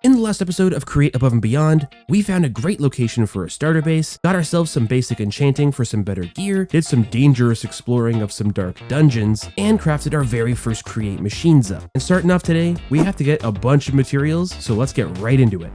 In the last episode of Create Above and Beyond, we found a great location for a starter base, got ourselves some basic enchanting for some better gear, did some dangerous exploring of some dark dungeons, and crafted our very first Create machines up. And starting off today, we have to get a bunch of materials, so let's get right into it.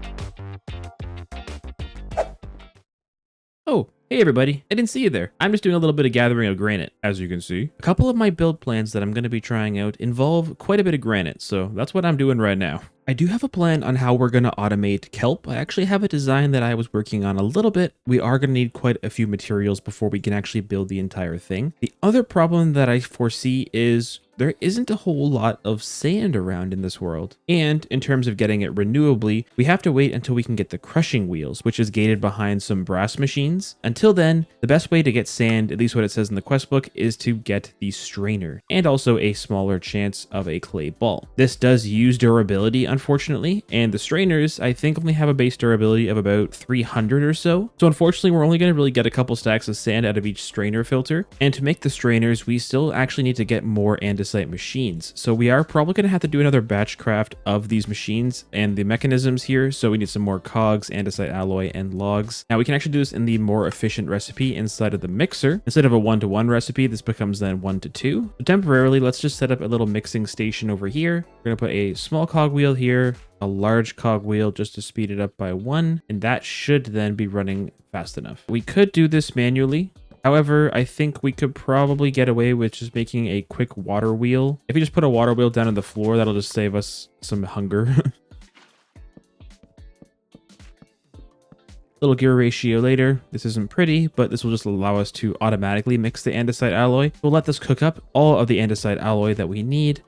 Oh, hey everybody, I didn't see you there. I'm just doing a little bit of gathering of granite, as you can see. A couple of my build plans that I'm going to be trying out involve quite a bit of granite, so that's what I'm doing right now. I do have a plan on how we're going to automate kelp. I actually have a design that I was working on a little bit. We are going to need quite a few materials before we can actually build the entire thing. The other problem that I foresee is there isn't a whole lot of sand around in this world. And in terms of getting it renewably, we have to wait until we can get the crushing wheels, which is gated behind some brass machines. Until then, the best way to get sand, at least what it says in the quest book, is to get the strainer and also a smaller chance of a clay ball. This does use durability, unfortunately, and the strainers, I think, only have a base durability of about 300 or so. So unfortunately, we're only going to really get a couple stacks of sand out of each strainer filter. And to make the strainers, we still actually need to get more andesite machines. So we are probably going to have to do another batch craft of these machines and the mechanisms here. So we need some more cogs, andesite alloy, and logs. Now we can actually do this in the more efficient recipe inside of the mixer. Instead of a 1-to-1 recipe, this becomes then 1-to-2. So temporarily, let's just set up a little mixing station over here. We're going to put a small cog wheel here, a large cog wheel just to speed it up by 1, and that should then be running fast enough. We could do this manually. However, I think we could probably get away with just making a quick water wheel. If we just put a water wheel down on the floor, that'll just save us some hunger. Little gear ratio later. This isn't pretty, but this will just allow us to automatically mix the andesite alloy. We'll let this cook up all of the andesite alloy that we need.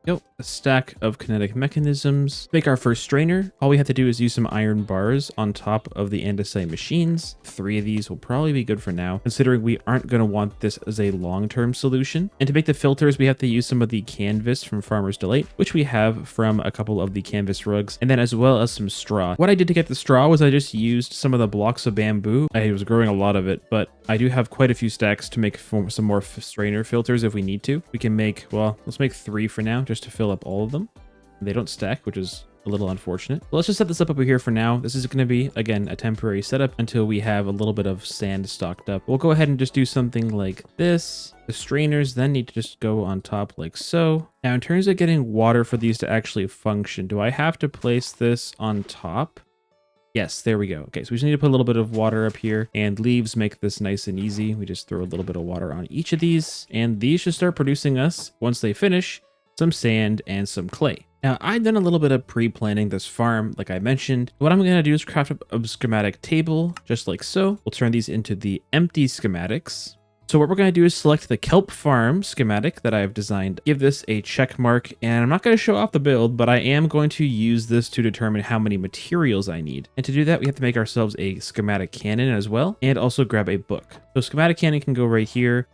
Go, a stack of kinetic mechanisms. To make our first strainer, all we have to do is use some iron bars on top of the andesite machines. 3 of these will probably be good for now, considering we aren't going to want this as a long-term solution. And to make the filters, we have to use some of the canvas from Farmer's Delight, which we have from a couple of the canvas rugs, and then as well as some straw. What I did to get the straw was I just used some of the blocks of bamboo. I was growing a lot of it, but I do have quite a few stacks to make some more strainer filters if we need to. We can make, well, let's make 3 for now, just to fill up all of them. They don't stack, which is a little unfortunate. But let's just set this up over here for now. This is going to be, again, a temporary setup until we have a little bit of sand stocked up. We'll go ahead and just do something like this. The strainers then need to just go on top like so. Now, in terms of getting water for these to actually function, do I have to place this on top? Yes, there we go. Okay, so we just need to put a little bit of water up here, and leaves make this nice and easy. We just throw a little bit of water on each of these, and these should start producing us, once they finish, some sand and some clay. Now, I've done a little bit of pre-planning this farm, like I mentioned. What I'm going to do is craft up a schematic table, just like so. We'll turn these into the empty schematics. So what we're going to do is select the kelp farm schematic that I've designed, give this a check mark, and I'm not going to show off the build, but I am going to use this to determine how many materials I need. And to do that, we have to make ourselves a schematic cannon as well, and also grab a book. So schematic cannon can go right here.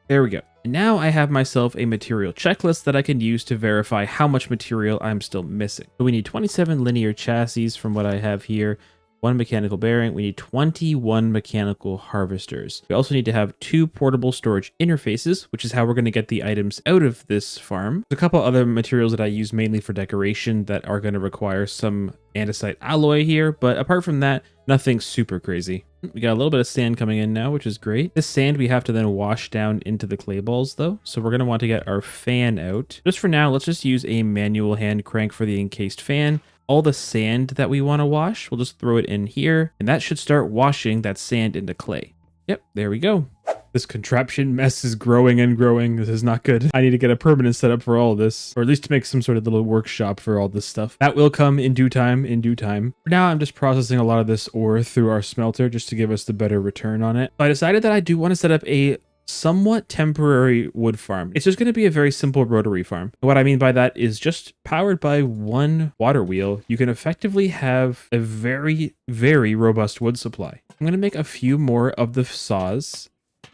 There we go. And now I have myself a material checklist that I can use to verify how much material I'm still missing. So we need 27 linear chassis from what I have here, 1 mechanical bearing. We need 21 mechanical harvesters. We also need to have 2 portable storage interfaces, which is how we're going to get the items out of this farm. There's a couple other materials that I use mainly for decoration that are going to require some andesite alloy here, but apart from that, nothing super crazy. We got a little bit of sand coming in now, which is great. This sand we have to then wash down into the clay balls though, so we're going to want to get our fan out. Just for now, let's just use a manual hand crank for the encased fan. All the sand that we want to wash, we'll just throw it in here, and that should start washing that sand into clay. Yep, there we go. This contraption mess is growing and growing. This is not good. I need to get a permanent setup for all of this, or at least to make some sort of little workshop for all this stuff. That will come in due time, For now, I'm just processing a lot of this ore through our smelter just to give us the better return on it. But I decided that I do want to set up a somewhat temporary wood farm. It's just going to be a very simple rotary farm. What I mean by that is just powered by 1 water wheel, you can effectively have a very, very robust wood supply. I'm going to make a few more of the saws.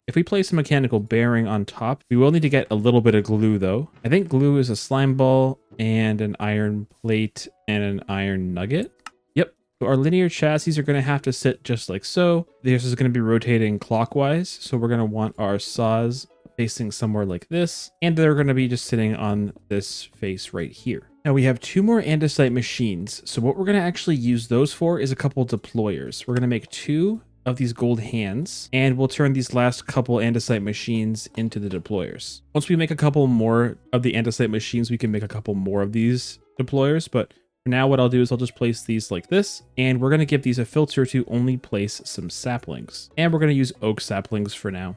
If we place a mechanical bearing on top, we will need to get a little bit of glue though. I think glue is a slime ball and an iron plate and an iron nugget. Yep. So our linear chassis are going to have to sit just like so. This is going to be rotating clockwise. So we're going to want our saws facing somewhere like this. And they're going to be just sitting on this face right here. Now we have 2 more andesite machines. So what we're going to actually use those for is a couple deployers. We're going to make 2 of these gold hands, and we'll turn these last couple andesite machines into the deployers. Once we make a couple more of the andesite machines, we can make a couple more of these deployers, but for now what I'll do is I'll just place these like this, and we're going to give these a filter to only place some saplings. And we're going to use oak saplings for now.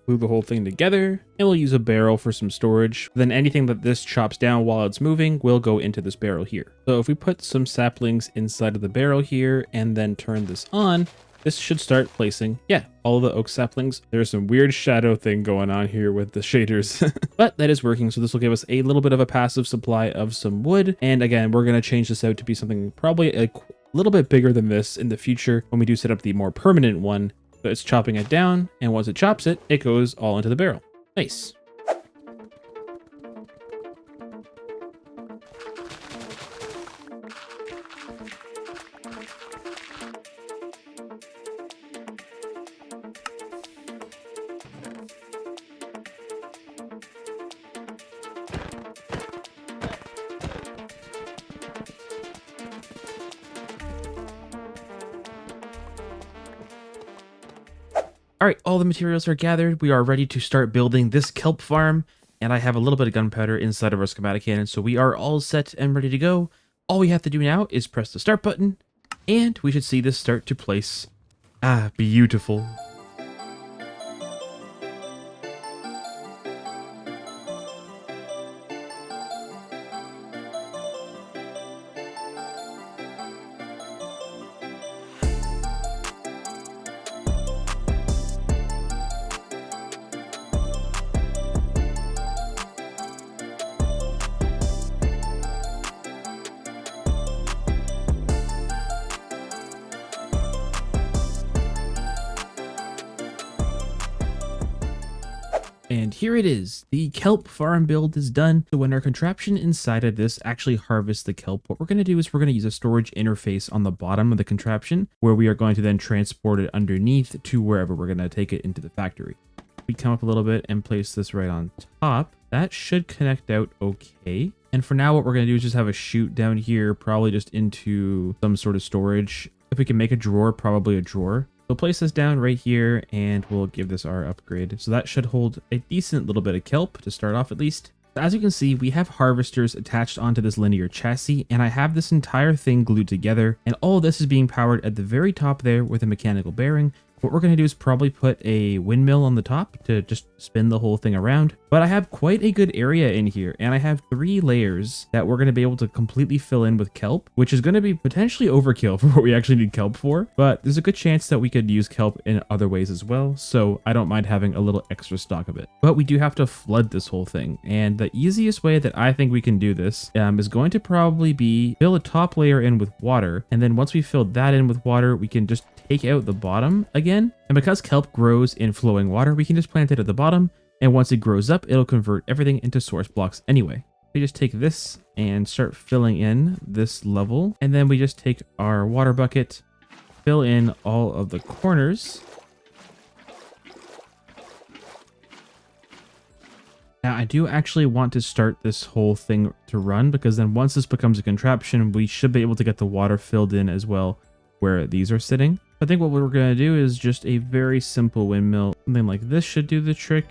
Glue the whole thing together, and we'll use a barrel for some storage. Then anything that this chops down while it's moving will go into this barrel here. So if we put some saplings inside of the barrel here and then turn this on, this should start placing, all of the oak saplings. There's some weird shadow thing going on here with the shaders, but that is working. So this will give us a little bit of a passive supply of some wood. And again, we're going to change this out to be something probably a little bit bigger than this in the future when we do set up the more permanent one. So it's chopping it down, and once it chops it, it goes all into the barrel. Nice. All right, all the materials are gathered. We are ready to start building this kelp farm, and I have a little bit of gunpowder inside of our schematic cannon, so we are all set and ready to go. All we have to do now is press the start button, and we should see this start to place. Ah, beautiful. And here it is. The kelp farm build is done. So when our contraption inside of this actually harvests the kelp, what we're going to do is we're going to use a storage interface on the bottom of the contraption, where we are going to then transport it underneath to wherever we're going to take it into the factory. We come up a little bit and place this right on top. That should connect out okay. And for now, what we're going to do is just have a chute down here, probably just into some sort of storage. If we can make a drawer, probably a drawer. We'll place this down right here, and we'll give this our upgrade. So that should hold a decent little bit of kelp to start off at least. As you can see, we have harvesters attached onto this linear chassis, and I have this entire thing glued together, and all of this is being powered at the very top there with a mechanical bearing. What we're going to do is probably put a windmill on the top to just spin the whole thing around. But I have quite a good area in here, and I have 3 layers that we're going to be able to completely fill in with kelp, which is going to be potentially overkill for what we actually need kelp for. But there's a good chance that we could use kelp in other ways as well, so I don't mind having a little extra stock of it. But we do have to flood this whole thing, and the easiest way that I think we can do this is going to probably be fill a top layer in with water, and then once we fill that in with water, we can just take out the bottom again. And because kelp grows in flowing water, we can just plant it at the bottom, and once it grows up, it'll convert everything into source blocks anyway. We just take this and start filling in this level, and then we just take our water bucket, fill in all of the corners. Now, I do actually want to start this whole thing to run, because then once this becomes a contraption, we should be able to get the water filled in as well where these are sitting. I think what we're going to do is just a very simple windmill. Something like this should do the trick.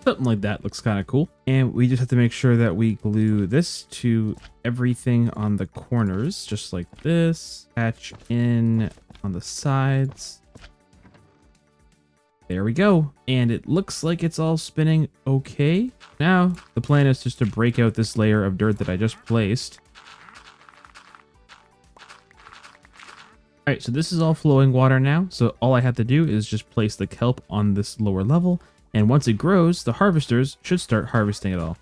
Something like that looks kind of cool. And we just have to make sure that we glue this to everything on the corners, just like this. Patch in on the sides. There we go. And it looks like it's all spinning okay. Now, the plan is just to break out this layer of dirt that I just placed. All right, so this is all flowing water now. So all I have to do is just place the kelp on this lower level. And once it grows, the harvesters should start harvesting it all.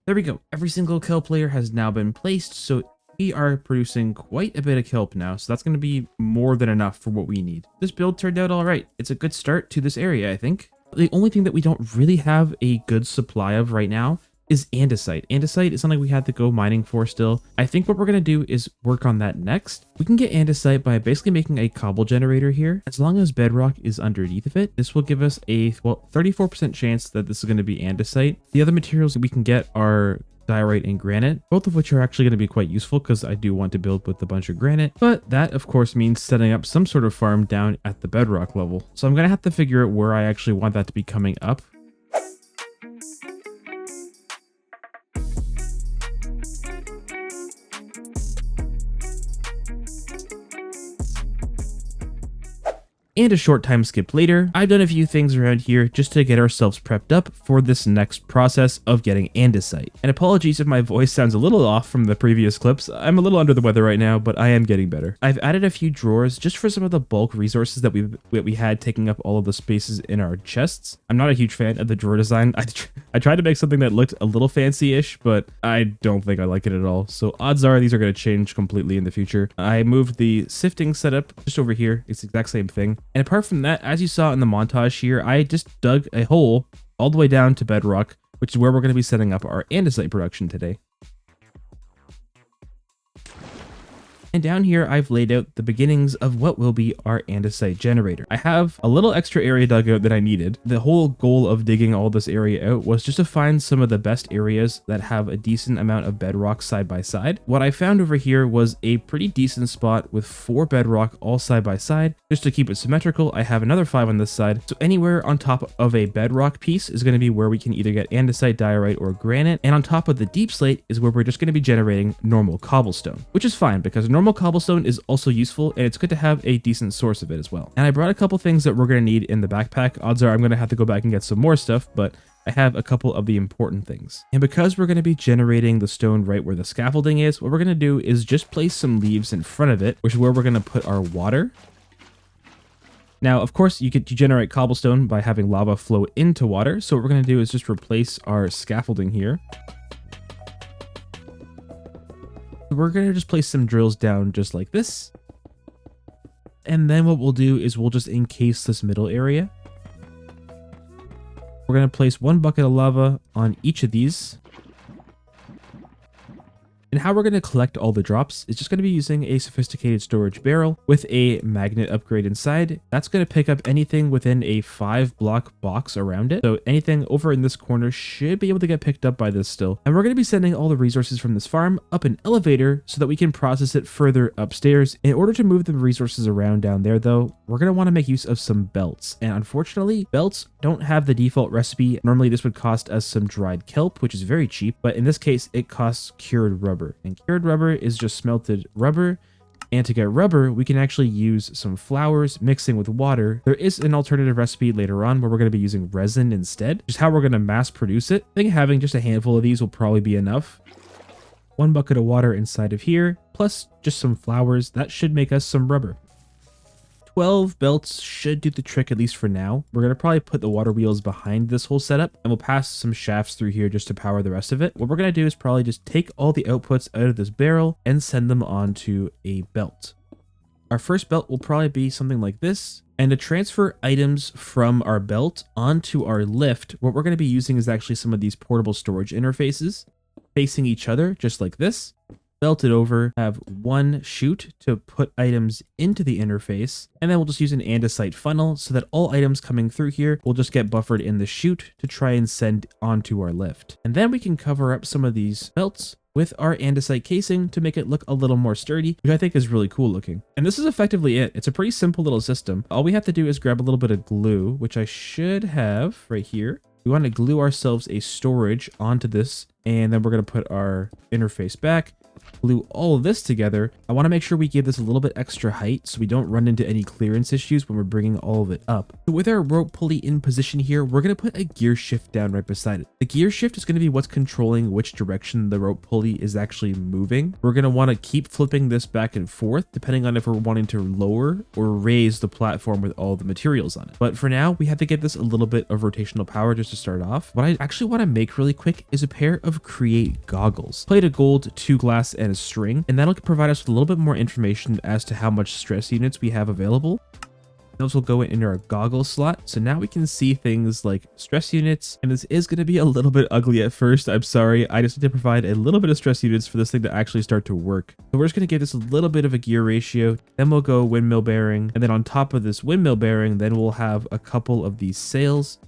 There we go. Every single kelp layer has now been placed, so We are producing quite a bit of kelp now, so that's going to be more than enough for what we need. This build turned out all right. It's a good start to this area, I think. The only thing that we don't really have a good supply of right now is andesite. Andesite is something we had to go mining for still. I think what we're going to do is work on that next. We can get andesite by basically making a cobble generator here. As long as bedrock is underneath of it, this will give us a, well, 34% chance that this is going to be andesite. The other materials that we can get are diorite and granite, both of which are actually going to be quite useful because I do want to build with a bunch of granite, but that of course means setting up some sort of farm down at the bedrock level. So I'm going to have to figure out where I actually want that to be coming up. And a short time skip later, I've done a few things around here just to get ourselves prepped up for this next process of getting andesite. And apologies if my voice sounds a little off from the previous clips. I'm a little under the weather right now, but I am getting better. I've added a few drawers just for some of the bulk resources that we had taking up all of the spaces in our chests. I'm not a huge fan of the drawer design. I tried to make something that looked a little fancy-ish, but I don't think I like it at all. So odds are these are going to change completely in the future. I moved the sifting setup just over here. It's the exact same thing. And apart from that, as you saw in the montage here, I just dug a hole all the way down to bedrock, which is where we're going to be setting up our andesite production today. And down here, I've laid out the beginnings of what will be our andesite generator. I have a little extra area dug out that I needed. The whole goal of digging all this area out was just to find some of the best areas that have a decent amount of bedrock side by side. What I found over here was a pretty decent spot with 4 bedrock all side by side. Just to keep it symmetrical, I have another 5 on this side. So anywhere on top of a bedrock piece is going to be where we can either get andesite, diorite, or granite. And on top of the deep slate is where we're just going to be generating normal cobblestone, which is fine because normal cobblestone is also useful and it's good to have a decent source of it as well. And I brought a couple things that we're going to need in the backpack. Odds are I'm going to have to go back and get some more stuff, but I have a couple of the important things. And because we're going to be generating the stone right where the scaffolding is, what we're going to do is just place some leaves in front of it, which is where we're going to put our water. Now, of course, you generate cobblestone by having lava flow into water. So what we're going to do is just replace our scaffolding here. We're going to just place some drills down just like this. And then what we'll do is we'll just encase this middle area. We're going to place 1 bucket of lava on each of these. And how we're going to collect all the drops is just going to be using a sophisticated storage barrel with a magnet upgrade inside. That's going to pick up anything within a 5-block box around it. So anything over in this corner should be able to get picked up by this still. And we're going to be sending all the resources from this farm up an elevator so that we can process it further upstairs. In order to move the resources around down there though, we're going to want to make use of some belts. And unfortunately, belts don't have the default recipe. Normally this would cost us some dried kelp, which is very cheap, but in this case, it costs cured rubber. And cured rubber is just smelted rubber. And to get rubber, we can actually use some flowers mixing with water. There is an alternative recipe later on where we're going to be using resin instead, just how we're going to mass produce it. I think having just a handful of these will probably be enough. 1 bucket of water inside of here, plus just some flowers. That should make us some rubber. 12 belts should do the trick, at least for now. We're going to probably put the water wheels behind this whole setup, and we'll pass some shafts through here just to power the rest of it. What we're going to do is probably just take all the outputs out of this barrel and send them onto a belt. Our first belt will probably be something like this. And to transfer items from our belt onto our lift, what we're going to be using is actually some of these portable storage interfaces facing each other, just like this. Belt it over, have 1 chute to put items into the interface, and then we'll just use an andesite funnel so that all items coming through here will just get buffered in the chute to try and send onto our lift. And then we can cover up some of these belts with our andesite casing to make it look a little more sturdy, which I think is really cool looking. And this is effectively it. It's a pretty simple little system. All we have to do is grab a little bit of glue, which I should have right here. We want to glue ourselves a storage onto this, and then we're going to put our interface back. Glue all of this together. I want to make sure we give this a little bit extra height so we don't run into any clearance issues when we're bringing all of it up. So with our rope pulley in position here, we're going to put a gear shift down right beside it. The gear shift is going to be what's controlling which direction the rope pulley is actually moving. We're going to want to keep flipping this back and forth depending on if we're wanting to lower or raise the platform with all the materials on it. But for now, we have to give this a little bit of rotational power just to start off. What I actually want to make really quick is a pair of create goggles. Plate of gold, 2 glass glass and a string, and that'll provide us with a little bit more information as to how much stress units we have available. Those will go in our goggle slot. So now we can see things like stress units, and this is going to be a little bit ugly at first. I'm sorry. I just need to provide a little bit of stress units for this thing to actually start to work. So we're just going to give this a little bit of a gear ratio. Then we'll go windmill bearing. And then on top of this windmill bearing, then we'll have a couple of these sails.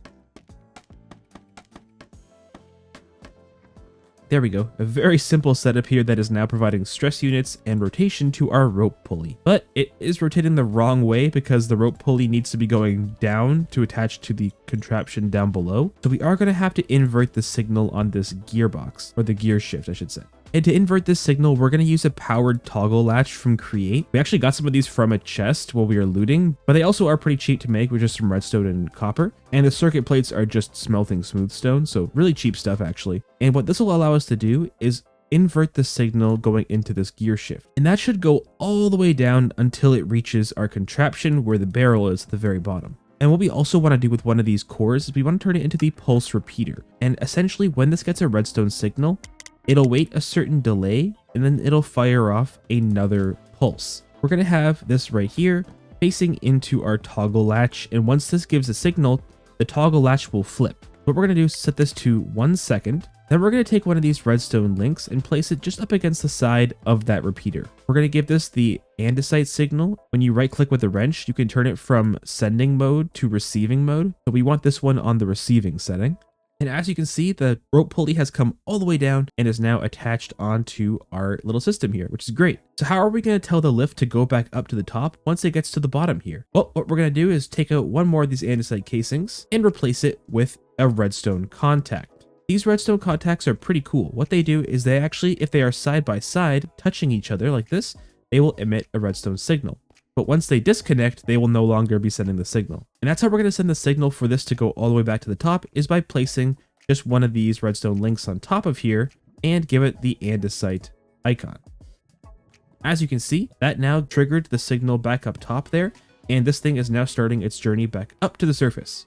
There we go, a very simple setup here that is now providing stress units and rotation to our rope pulley. But it is rotating the wrong way because the rope pulley needs to be going down to attach to the contraption down below. So we are going to have to invert the signal on this gearbox, or the gear shift, I should say. And to invert this signal, we're going to use a powered toggle latch from Create. We actually got some of these from a chest while we were looting, but they also are pretty cheap to make with just some redstone and copper. And the circuit plates are just smelting smooth stone, so really cheap stuff actually. And what this will allow us to do is invert the signal going into this gear shift. And that should go all the way down until it reaches our contraption where the barrel is at the very bottom. And what we also want to do with one of these cores is we want to turn it into the pulse repeater. And essentially when this gets a redstone signal, it'll wait a certain delay and then it'll fire off another pulse. We're going to have this right here facing into our toggle latch. And once this gives a signal, the toggle latch will flip. What we're going to do is set this to 1 second. Then we're going to take one of these redstone links and place it just up against the side of that repeater. We're going to give this the andesite signal. When you right click with the wrench, you can turn it from sending mode to receiving mode. So we want this one on the receiving setting. And as you can see, the rope pulley has come all the way down and is now attached onto our little system here, which is great. So how are we going to tell the lift to go back up to the top once it gets to the bottom here? Well, what we're going to do is take out one more of these andesite casings and replace it with a redstone contact. These redstone contacts are pretty cool. What they do is they actually, if they are side by side touching each other like this, they will emit a redstone signal. But once they disconnect, they will no longer be sending the signal. And that's how we're going to send the signal for this to go all the way back to the top, is by placing just one of these redstone links on top of here and give it the andesite icon. As you can see, that now triggered the signal back up top there, and this thing is now starting its journey back up to the surface.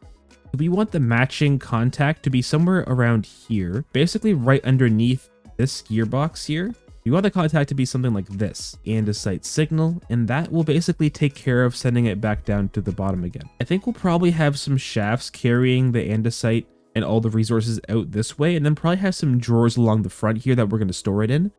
We want the matching contact to be somewhere around here, basically right underneath this gearbox here. We want the contact to be something like this, andesite signal, and that will basically take care of sending it back down to the bottom again. I think we'll probably have some shafts carrying the andesite and all the resources out this way, and then probably have some drawers along the front here that we're going to store it in,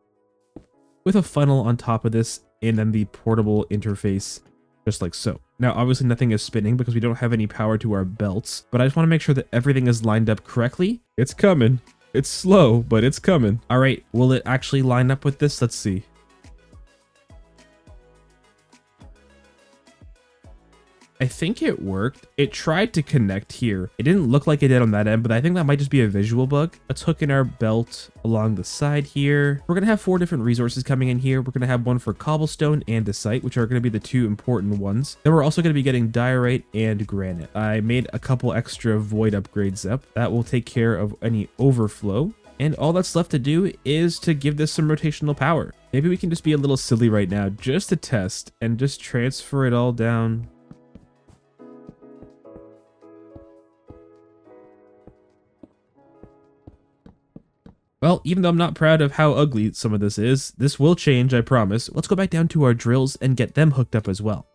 with a funnel on top of this, and then the portable interface, just like so. Now, obviously nothing is spinning because we don't have any power to our belts, but I just want to make sure that everything is lined up correctly. It's coming. It's slow, but it's coming. All right, will it actually line up with this? Let's see. I think it worked. It tried to connect here. It didn't look like it did on that end, but I think that might just be a visual bug. Let's hook in our belt along the side here. We're going to have 4 different resources coming in here. We're going to have one for cobblestone and andesite, which are going to be the 2 important ones. Then we're also going to be getting diorite and granite. I made a couple extra void upgrades up. That will take care of any overflow. And all that's left to do is to give this some rotational power. Maybe we can just be a little silly right now just to test and just transfer it all down. Well, even though I'm not proud of how ugly some of this will change, I promise. Let's go back down to our drills and get them hooked up as well.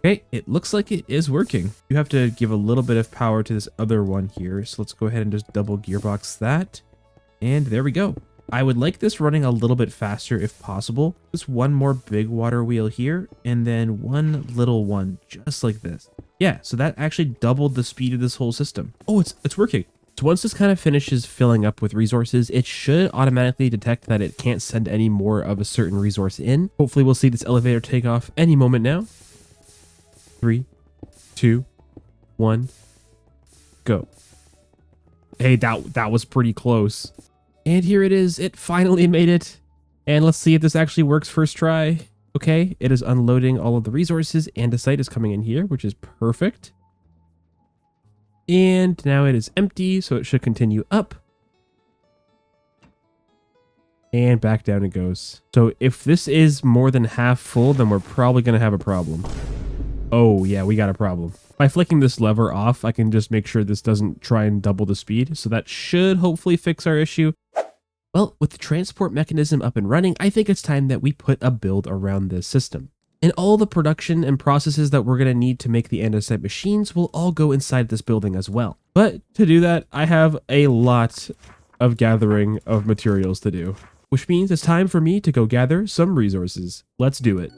Okay, it looks like it is working. You have to give a little bit of power to this other one here. So let's go ahead and just double gearbox that. And there we go. I would like this running a little bit faster if possible. Just one more big water wheel here and then one little one just like this. Yeah, so that actually doubled the speed of this whole system. Oh, it's working. So once this kind of finishes filling up with resources, it should automatically detect that it can't send any more of a certain resource in. Hopefully we'll see this elevator take off any moment now. 3, 2, 1, go. Hey, that was pretty close. And here it is. It finally made it. And let's see if this actually works first try. Okay, it is unloading all of the resources. Andesite is coming in here, which is perfect. And now it is empty, so it should continue up. And back down it goes. So if this is more than half full, then we're probably going to have a problem. Oh yeah, we got a problem. By flicking this lever off, I can just make sure this doesn't try and double the speed. So that should hopefully fix our issue. Well, with the transport mechanism up and running, I think it's time that we put a build around this system. And all the production and processes that we're going to need to make the andesite machines will all go inside this building as well. But to do that, I have a lot of gathering of materials to do, which means it's time for me to go gather some resources. Let's do it.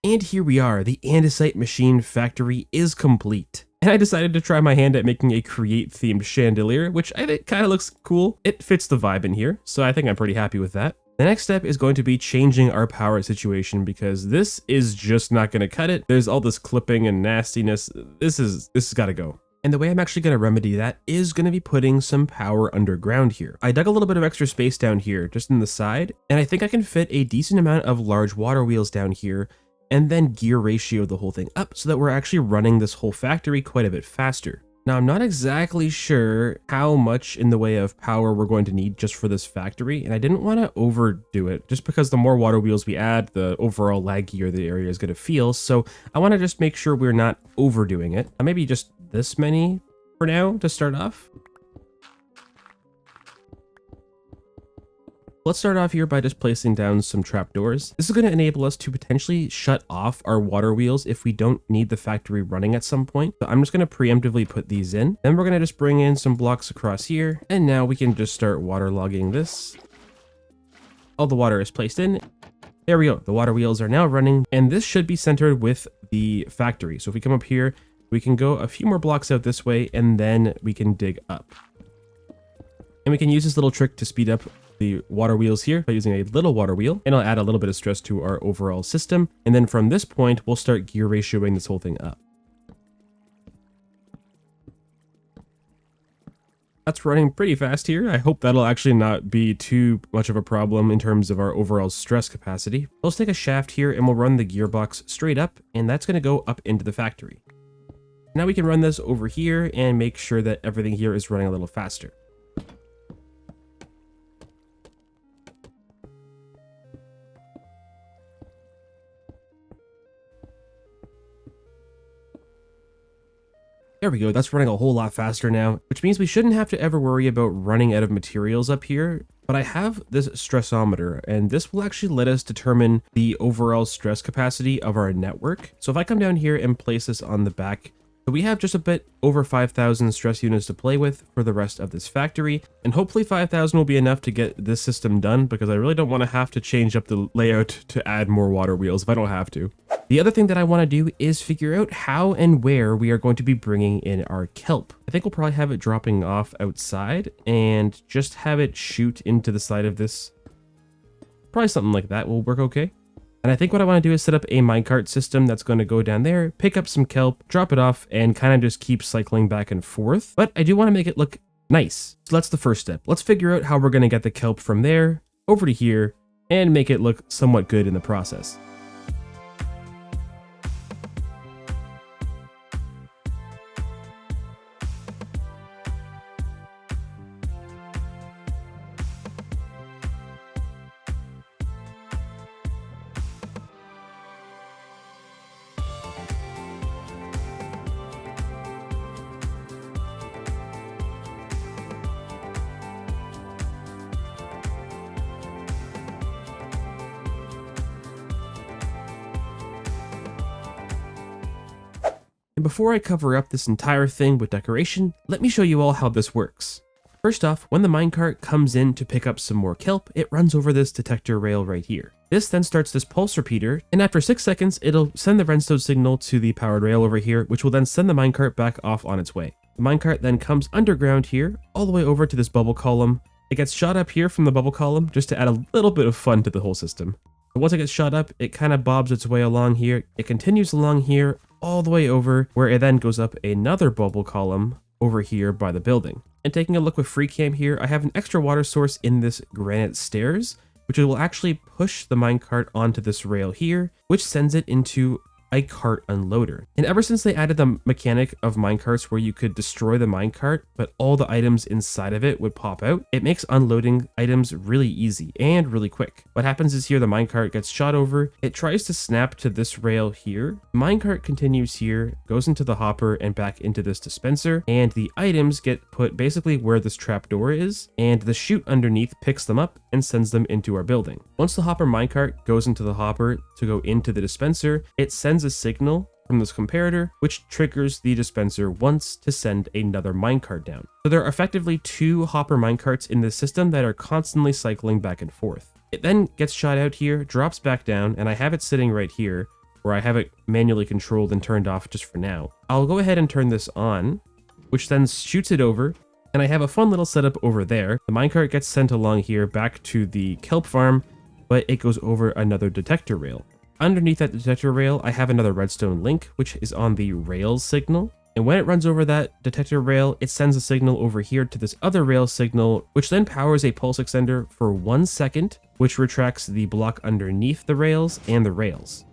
And here we are, the andesite machine factory is complete. And I decided to try my hand at making a create themed chandelier, which I think kind of looks cool. It fits the vibe in here, so I think I'm pretty happy with that. The next step is going to be changing our power situation because this is just not going to cut it. There's all this clipping and nastiness. This has got to go. And the way I'm actually going to remedy that is going to be putting some power underground here. I dug a little bit of extra space down here, just in the side, and I think I can fit a decent amount of large water wheels down here and then gear ratio the whole thing up so that we're actually running this whole factory quite a bit faster. Now, I'm not exactly sure how much in the way of power we're going to need just for this factory, and I didn't want to overdo it just because the more water wheels we add, the overall laggier the area is going to feel. So I want to just make sure we're not overdoing it. Maybe just this many for now to start off. Let's start off here by just placing down some trapdoors. This is going to enable us to potentially shut off our water wheels if we don't need the factory running at some point. So I'm just going to preemptively put these in. Then we're going to just bring in some blocks across here. And now we can just start waterlogging this. All the water is placed in. There we go. The water wheels are now running. And this should be centered with the factory. So if we come up here, we can go a few more blocks out this way, and then we can dig up. And we can use this little trick to speed up the water wheels here by using a little water wheel, and it'll add a little bit of stress to our overall system. And then from this point, we'll start gear ratioing this whole thing up. That's running pretty fast here. I hope that'll actually not be too much of a problem in terms of our overall stress capacity. Let's take a shaft here and we'll run the gearbox straight up, and that's going to go up into the factory. Now we can run this over here and make sure that everything here is running a little faster. There we go, that's running a whole lot faster now, which means we shouldn't have to ever worry about running out of materials up here. But I have this stressometer, and this will actually let us determine the overall stress capacity of our network. So if I come down here and place this on the back, so we have just a bit over 5,000 stress units to play with for the rest of this factory, and hopefully 5,000 will be enough to get this system done, because I really don't want to have to change up the layout to add more water wheels if I don't have to. The other thing that I want to do is figure out how and where we are going to be bringing in our kelp. I think we'll probably have it dropping off outside and just have it shoot into the side of this. Probably something like that will work okay. And I think what I want to do is set up a minecart system that's going to go down there, pick up some kelp, drop it off, and kind of just keep cycling back and forth. But I do want to make it look nice. So that's the first step. Let's figure out how we're going to get the kelp from there over to here and make it look somewhat good in the process. And before I cover up this entire thing with decoration, let me show you all how this works. First off, when the minecart comes in to pick up some more kelp, it runs over this detector rail right here. This then starts this pulse repeater, and after 6 seconds, it'll send the redstone signal to the powered rail over here, which will then send the minecart back off on its way. The minecart then comes underground here, all the way over to this bubble column. It gets shot up here from the bubble column, just to add a little bit of fun to the whole system. But once it gets shot up, it kind of bobs its way along here. It continues along here, all the way over, where it then goes up another bubble column over here by the building. And taking a look with FreeCam here, I have an extra water source in this granite stairs, which will actually push the minecart onto this rail here, which sends it into a cart unloader. And ever since they added the mechanic of minecarts where you could destroy the minecart, but all the items inside of it would pop out, it makes unloading items really easy and really quick. What happens is here the minecart gets shot over, it tries to snap to this rail here, the minecart continues here, goes into the hopper and back into this dispenser, and the items get put basically where this trapdoor is, and the chute underneath picks them up and sends them into our building. Once the hopper minecart goes into the hopper to go into the dispenser, it sends a signal from this comparator, which triggers the dispenser once to send another minecart down. So there are effectively 2 hopper minecarts in this system that are constantly cycling back and forth. It then gets shot out here, drops back down, and I have it sitting right here, where I have it manually controlled and turned off just for now. I'll go ahead and turn this on, which then shoots it over, and I have a fun little setup over there. The minecart gets sent along here back to the kelp farm, but it goes over another detector rail. Underneath that detector rail, I have another redstone link, which is on the rails signal. And when it runs over that detector rail, it sends a signal over here to this other rail signal, which then powers a pulse extender for 1 second, which retracts the block underneath the rails and the rails.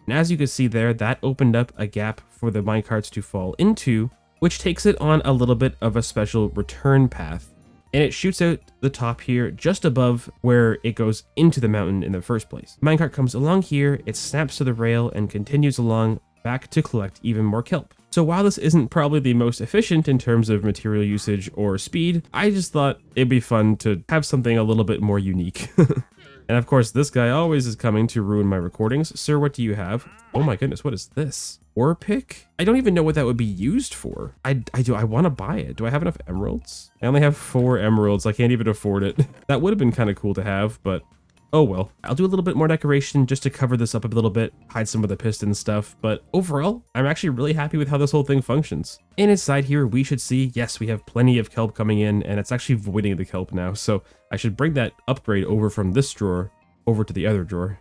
And as you can see there, that opened up a gap for the minecarts to fall into, which takes it on a little bit of a special return path. And it shoots out the top here just above where it goes into the mountain in the first place. The minecart comes along here, it snaps to the rail and continues along back to collect even more kelp. So while this isn't probably the most efficient in terms of material usage or speed, I just thought it'd be fun to have something a little bit more unique. And of course, this guy always is coming to ruin my recordings. Sir, what do you have? Oh my goodness, what is this? Ore pick? I don't even know what that would be used for. I want to buy it. Do I have enough emeralds? I only have 4 emeralds. I can't even afford it. That would have been kind of cool to have, but oh well. I'll do a little bit more decoration just to cover this up a little bit, hide some of the piston stuff, but overall, I'm actually really happy with how this whole thing functions. And inside here, we should see, yes, we have plenty of kelp coming in, and it's actually voiding the kelp now, so I should bring that upgrade over from this drawer over to the other drawer.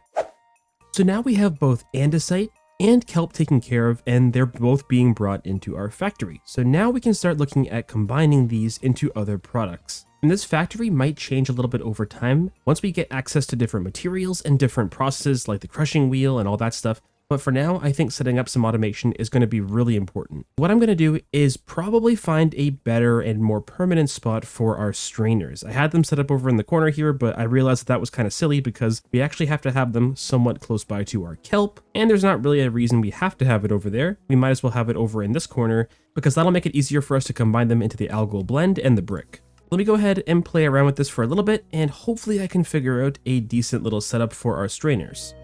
So now we have both andesite and kelp taken care of, and they're both being brought into our factory. So now we can start looking at combining these into other products. And this factory might change a little bit over time once we get access to different materials and different processes like the crushing wheel and all that stuff. But for now, I think setting up some automation is going to be really important. What I'm going to do is probably find a better and more permanent spot for our strainers. I had them set up over in the corner here, but I realized that was kind of silly because we actually have to have them somewhat close by to our kelp, and there's not really a reason we have to have it over there. We might as well have it over in this corner because that'll make it easier for us to combine them into the algal blend and the brick. Let me go ahead and play around with this for a little bit, and hopefully I can figure out a decent little setup for our strainers.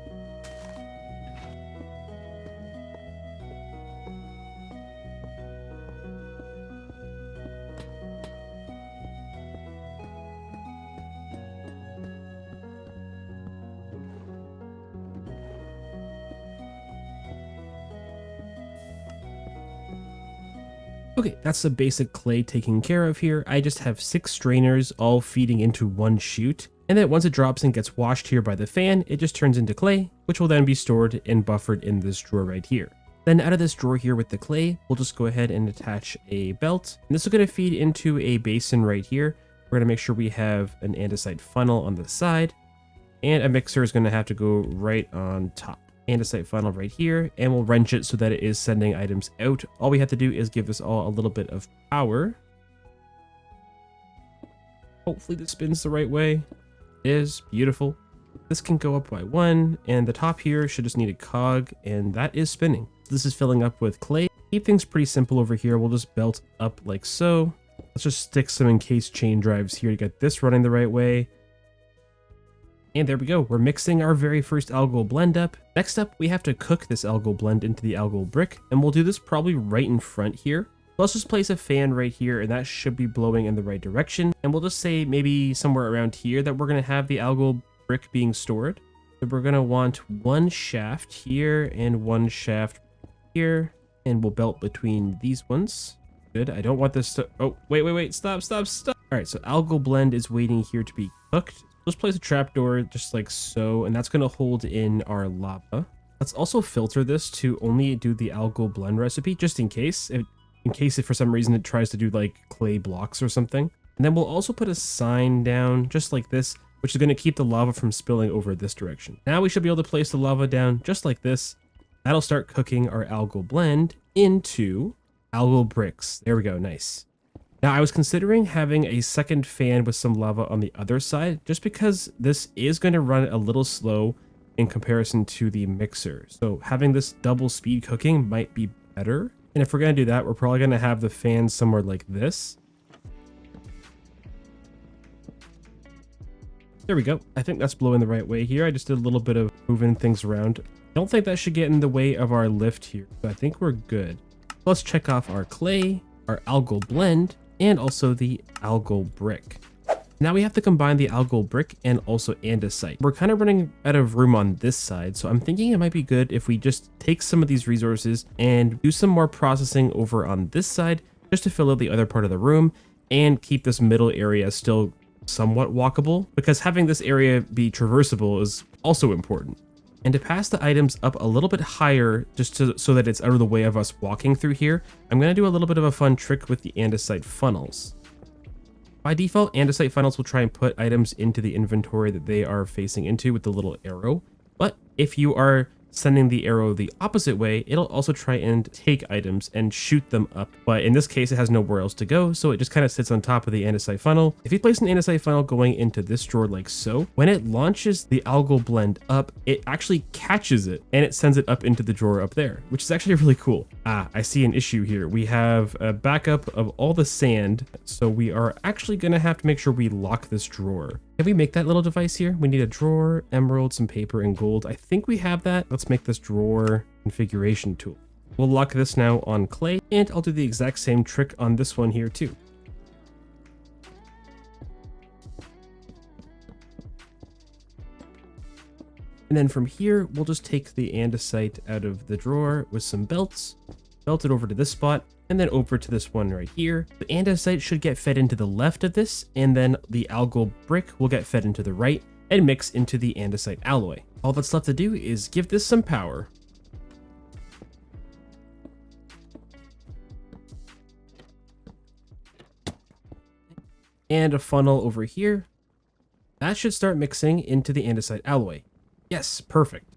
Okay, that's the basic clay taken care of here. I just have 6 strainers all feeding into one chute, and then once it drops and gets washed here by the fan, it just turns into clay, which will then be stored and buffered in this drawer right here. Then out of this drawer here with the clay, we'll just go ahead and attach a belt, and this is going to feed into a basin right here. We're going to make sure we have an andesite funnel on the side, and a mixer is going to have to go right on top. Andesite funnel right here, and we'll wrench it so that it is sending items out. All we have to do is give this all a little bit of power. Hopefully this spins the right way. It is beautiful. This can go up by 1, and the top here should just need a cog, and that is spinning. This is filling up with clay. Keep things pretty simple over here. We'll just belt up like so. Let's just stick some encased chain drives here to get this running the right way. And there we go. We're mixing our very first algal blend up. Next up, we have to cook this algal blend into the algal brick, and we'll do this probably right in front here. Let's just place a fan right here, and that should be blowing in the right direction. And we'll just say maybe somewhere around here that we're going to have the algal brick being stored. So we're going to want one shaft here and one shaft here, and we'll belt between these ones. Good. I don't want this to... Oh, wait. Stop. All right, so algal blend is waiting here to be cooked. Let's place a trapdoor just like so, and that's going to hold in our lava. Let's also filter this to only do the algal blend recipe, just in case. If for some reason it tries to do like clay blocks or something. And then we'll also put a sign down just like this, which is going to keep the lava from spilling over this direction. Now we should be able to place the lava down just like this. That'll start cooking our algal blend into algal bricks. There we go, nice. Now I was considering having a second fan with some lava on the other side, just because this is going to run a little slow in comparison to the mixer. So having this double speed cooking might be better. And if we're going to do that, we're probably going to have the fan somewhere like this. There we go. I think that's blowing the right way here. I just did a little bit of moving things around. I don't think that should get in the way of our lift here. So I think we're good. Let's check off our clay, our algal blend, and also the algal brick. Now we have to combine the algal brick and also andesite. We're kind of running out of room on this side, so I'm thinking it might be good if we just take some of these resources and do some more processing over on this side just to fill out the other part of the room and keep this middle area still somewhat walkable, because having this area be traversable is also important. And to pass the items up a little bit higher just so that it's out of the way of us walking through here, I'm going to do a little bit of a fun trick with the andesite funnels. By default, andesite funnels will try and put items into the inventory that they are facing into with the little arrow. But if you are sending the arrow the opposite way, it'll also try and take items and shoot them up. But in this case, it has nowhere else to go, so it just kind of sits on top of the andesite funnel. If you place an andesite funnel going into this drawer like so, when it launches the algal blend up, it actually catches it and it sends it up into the drawer up there, which is actually really cool. I see an issue here. We have a backup of all the sand, so we are actually going to have to make sure we lock this drawer. Can we make that little device here? We need a drawer, emerald, some paper, and gold. I think we have that. Let's make this drawer configuration tool. We'll lock this now on clay, and I'll do the exact same trick on this one here too. And then from here, we'll just take the andesite out of the drawer with some belts, belt it over to this spot, and then over to this one right here. The andesite should get fed into the left of this, and then the algal brick will get fed into the right and mix into the andesite alloy. All that's left to do is give this some power. And a funnel over here. That should start mixing into the andesite alloy. Yes, perfect.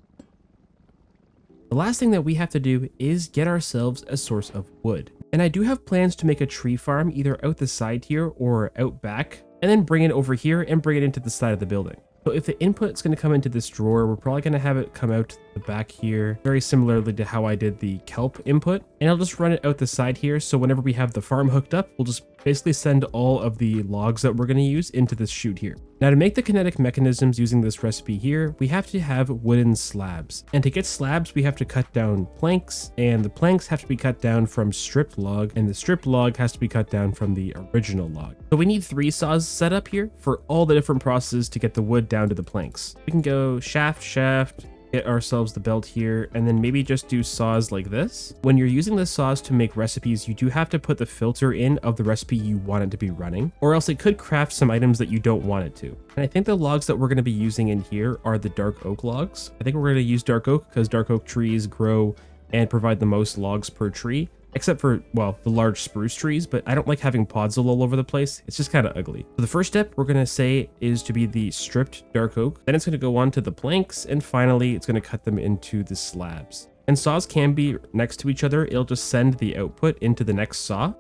The last thing that we have to do is get ourselves a source of wood. And I do have plans to make a tree farm either out the side here or out back, and then bring it over here and bring it into the side of the building. So if the input's going to come into this drawer, we're probably going to have it come out the back here, very similarly to how I did the kelp input. And I'll just run it out the side here, so whenever we have the farm hooked up, we'll just basically send all of the logs that we're going to use into this chute here. Now to make the kinetic mechanisms using this recipe here, we have to have wooden slabs. And to get slabs, we have to cut down planks, and the planks have to be cut down from stripped log, and the stripped log has to be cut down from the original log. So we need 3 saws set up here for all the different processes to get the wood down to the planks. We can go shaft, get ourselves the belt here, and then maybe just do saws like this. When you're using the saws to make recipes, you do have to put the filter in of the recipe you want it to be running, or else it could craft some items that you don't want it to. And I think the logs that we're going to be using in here are the dark oak logs. I think we're going to use dark oak because dark oak trees grow and provide the most logs per tree, except for, well, the large spruce trees, but I don't like having pods all over the place. It's just kind of ugly. So the first step we're going to say is to be the stripped dark oak. Then it's going to go on to the planks, and finally it's going to cut them into the slabs. And saws can be next to each other. It'll just send the output into the next saw.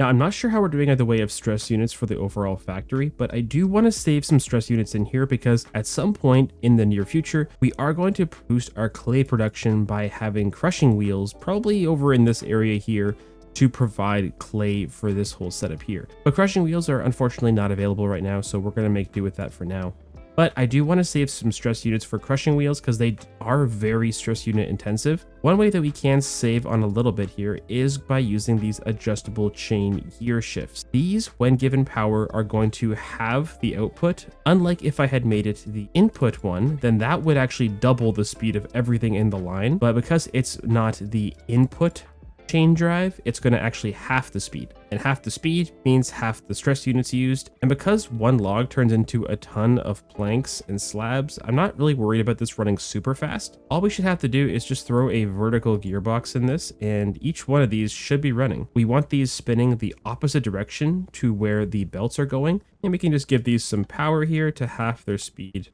Now, I'm not sure how we're doing at the way of stress units for the overall factory, but I do want to save some stress units in here because at some point in the near future, we are going to boost our clay production by having crushing wheels, probably over in this area here, to provide clay for this whole setup here. But crushing wheels are unfortunately not available right now, so we're going to make do with that for now. But I do want to save some stress units for crushing wheels because they are very stress unit intensive. One way that we can save on a little bit here is by using these adjustable chain gear shifts. These, when given power, are going to have the output. Unlike if I had made it the input one, then that would actually double the speed of everything in the line. But because it's not the input chain drive, it's going to actually half the speed, and half the speed means half the stress units used. And because one log turns into a ton of planks and slabs, I'm not really worried about this running super fast. All we should have to do is just throw a vertical gearbox in this, and each one of these should be running. We want these spinning the opposite direction to where the belts are going, and we can just give these some power here to half their speed.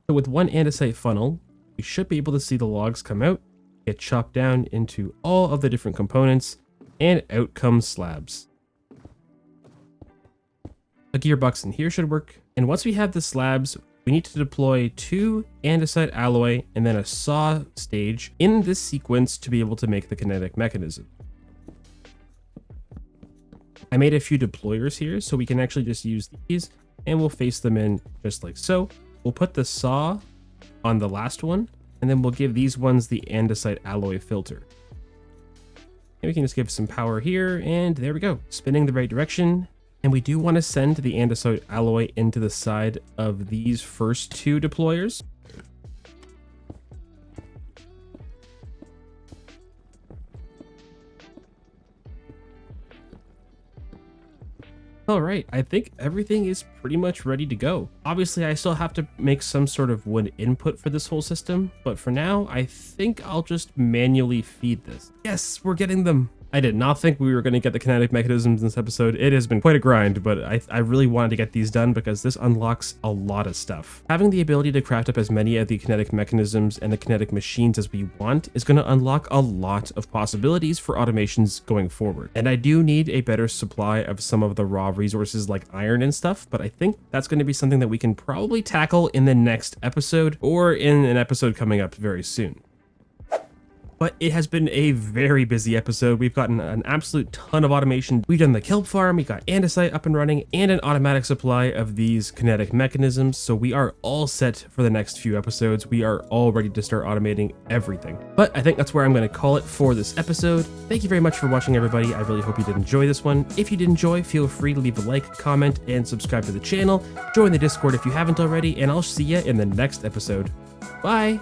So with one andesite funnel, we should be able to see the logs come out, get chopped down into all of the different components, and out comes slabs. A gearbox in here should work, and once we have the slabs, we need to deploy 2 andesite alloy and then a saw stage in this sequence to be able to make the kinetic mechanism. I made a few deployers here so we can actually just use these, and we'll face them in just like so. We'll put the saw on the last one, and then we'll give these ones the andesite alloy filter. And we can just give some power here, and there we go, spinning the right direction. And we do want to send the andesite alloy into the side of these first 2 deployers. All right, I think everything is pretty much ready to go. Obviously, I still have to make some sort of wood input for this whole system, but for now, I think I'll just manually feed this. Yes, we're getting them. I did not think we were going to get the kinetic mechanisms in this episode. It has been quite a grind, but I really wanted to get these done because this unlocks a lot of stuff. Having the ability to craft up as many of the kinetic mechanisms and the kinetic machines as we want is going to unlock a lot of possibilities for automations going forward. And I do need a better supply of some of the raw resources like iron and stuff, but I think that's going to be something that we can probably tackle in the next episode or in an episode coming up very soon. But it has been a very busy episode. We've gotten an absolute ton of automation. We've done the kelp farm, we got andesite up and running, and an automatic supply of these kinetic mechanisms. So we are all set for the next few episodes. We are all ready to start automating everything. But I think that's where I'm going to call it for this episode. Thank you very much for watching, everybody. I really hope you did enjoy this one. If you did enjoy, feel free to leave a like, comment, and subscribe to the channel. Join the Discord if you haven't already, and I'll see you in the next episode. Bye!